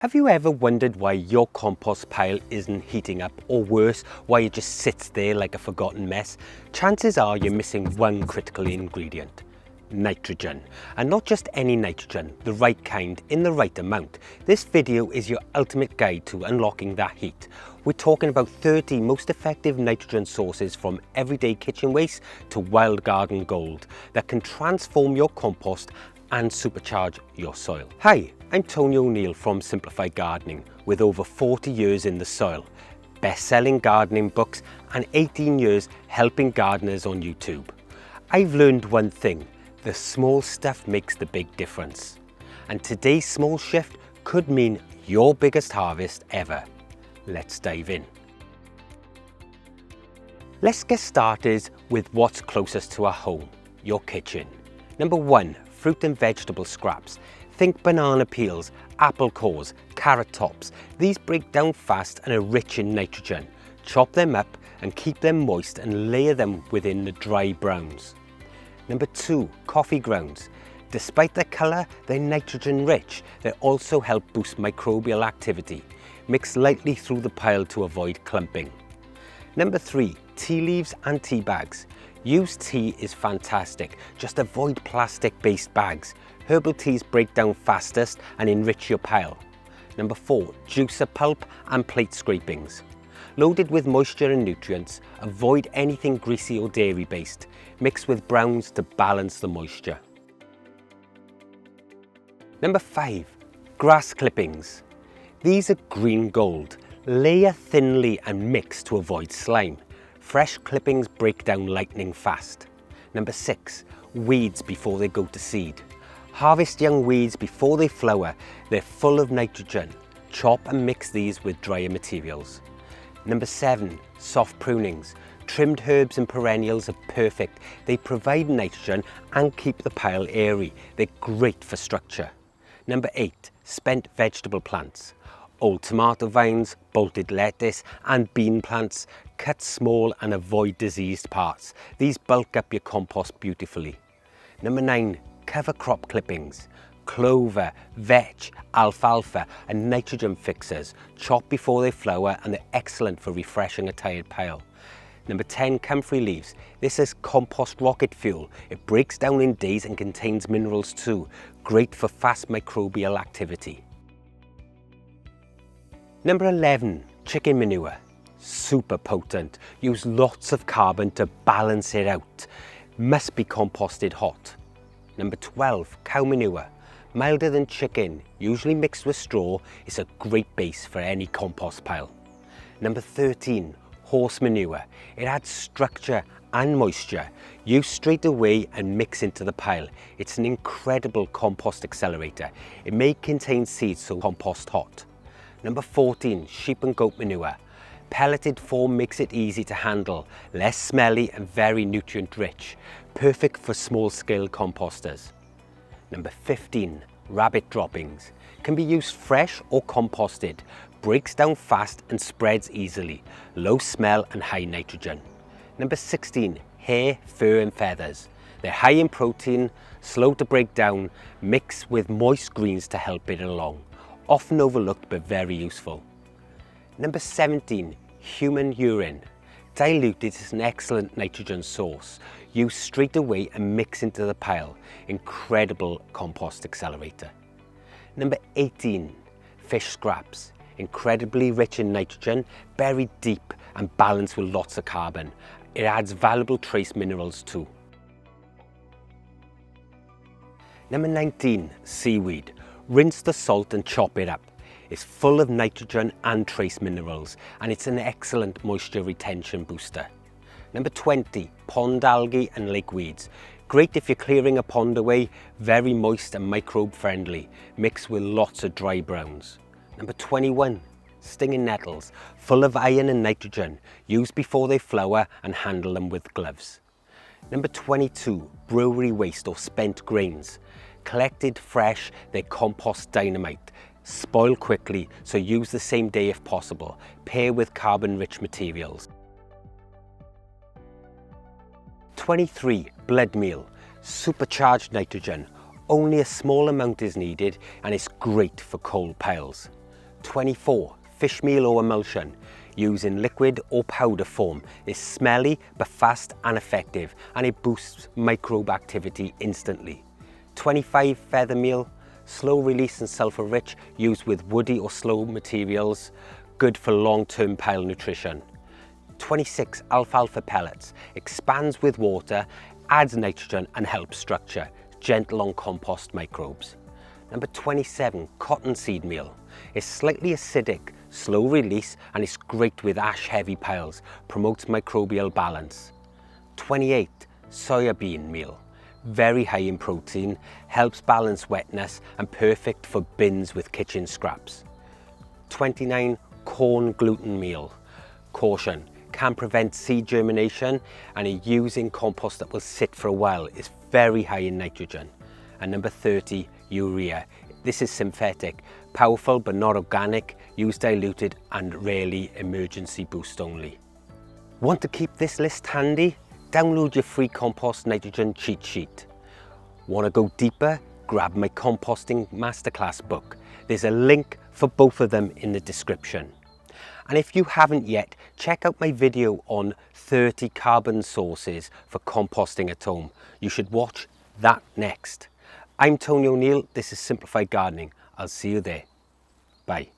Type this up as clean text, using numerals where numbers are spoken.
Have you ever wondered why your compost pile isn't heating up, or worse, why it just sits there like a forgotten mess? Chances are you're missing one critical ingredient: nitrogen. And not just any nitrogen, the right kind in the right amount. This video is your ultimate guide to unlocking that heat. We're talking about 30 most effective nitrogen sources, from everyday kitchen waste to wild garden gold, that can transform your compost and supercharge your soil. Hi, I'm Tony O'Neill from Simplified Gardening, with over 40 years in the soil, best-selling gardening books and 18 years helping gardeners on YouTube. I've learned one thing: the small stuff makes the big difference. And today's small shift could mean your biggest harvest ever. Let's dive in. Let's get started with what's closest to our home: your kitchen. Number 1, fruit and vegetable scraps. Think banana peels, apple cores, carrot tops. These break down fast and are rich in nitrogen. Chop them up and keep them moist and layer them within the dry browns. Number 2, coffee grounds. Despite their colour, they're nitrogen rich. They also help boost microbial activity. Mix lightly through the pile to avoid clumping. Number 3, tea leaves and tea bags. Used tea is fantastic, just avoid plastic-based bags. Herbal teas break down fastest and enrich your pile. Number 4, juicer pulp and plate scrapings. Loaded with moisture and nutrients, avoid anything greasy or dairy-based. Mix with browns to balance the moisture. Number 5, grass clippings. These are green gold. Layer thinly and mix to avoid slime. Fresh clippings break down lightning fast. Number 6, weeds before they go to seed. Harvest young weeds before they flower. They're full of nitrogen. Chop and mix these with drier materials. Number 7, soft prunings. Trimmed herbs and perennials are perfect. They provide nitrogen and keep the pile airy. They're great for structure. Number 8, spent vegetable plants. Old tomato vines, bolted lettuce and bean plants. Cut small and avoid diseased parts. These bulk up your compost beautifully. Number 9, cover crop clippings. Clover, vetch, alfalfa and nitrogen fixers. Chop before they flower and they're excellent for refreshing a tired pile. Number 10, comfrey leaves. This is compost rocket fuel. It breaks down in days and contains minerals too. Great for fast microbial activity. Number 11, chicken manure. Super potent. Use lots of carbon to balance it out. Must be composted hot. Number 12, cow manure. Milder than chicken, usually mixed with straw. It's a great base for any compost pile. Number 13, horse manure. It adds structure and moisture. Use straight away and mix into the pile. It's an incredible compost accelerator. It may contain seeds, so compost hot. Number 14, sheep and goat manure. Pelleted form makes it easy to handle, less smelly and very nutrient rich. Perfect for small scale composters. Number 15, rabbit droppings. Can be used fresh or composted. Breaks down fast and spreads easily. Low smell and high nitrogen. Number 16, hair, fur and feathers. They're high in protein, slow to break down, mix with moist greens to help it along. Often overlooked but very useful. Number 17, human urine. Diluted is an excellent nitrogen source. Use straight away and mix into the pile. Incredible compost accelerator. Number 18, fish scraps. Incredibly rich in nitrogen, buried deep and balanced with lots of carbon. It adds valuable trace minerals too. Number 19, seaweed. Rinse the salt and chop it up. It's full of nitrogen and trace minerals, and it's an excellent moisture retention booster. Number 20, pond algae and lake weeds. Great if you're clearing a pond away, very moist and microbe friendly, mixed with lots of dry browns. Number 21, stinging nettles, full of iron and nitrogen. Use before they flower and handle them with gloves. Number 22, brewery waste or spent grains. Collected fresh, they're compost dynamite. Spoil quickly, so use the same day if possible. Pair with carbon-rich materials. 23, blood meal. Supercharged nitrogen. Only a small amount is needed and it's great for cold piles. 24. Fish meal or emulsion. Used in liquid or powder form. It's smelly but fast and effective, and it boosts microbe activity instantly. 25. Feather meal. Slow release and sulfur rich, used with woody or slow materials, good for long-term pile nutrition. 26. Alfalfa pellets. Expands with water, adds nitrogen and helps structure. Gentle on compost microbes. Number 27. Cottonseed meal. It's slightly acidic, slow release, and it's great with ash-heavy piles. Promotes microbial balance. 28. Soybean meal. Very high in protein, helps balance wetness, and perfect for bins with kitchen scraps. 29. Corn gluten meal. Caution, can prevent seed germination, and using compost that will sit for a while. Is very high in nitrogen. And number 30. Urea. This is synthetic, powerful but not organic, used diluted and rarely emergency boost only. Want to keep this list handy? Download your free compost nitrogen cheat sheet. Want to go deeper? Grab my composting masterclass book. There's a link for both of them in the description. And if you haven't yet, check out my video on 30 carbon sources for composting at home. You should watch that next. I'm Tony O'Neill, this is Simplified Gardening. I'll see you there. Bye.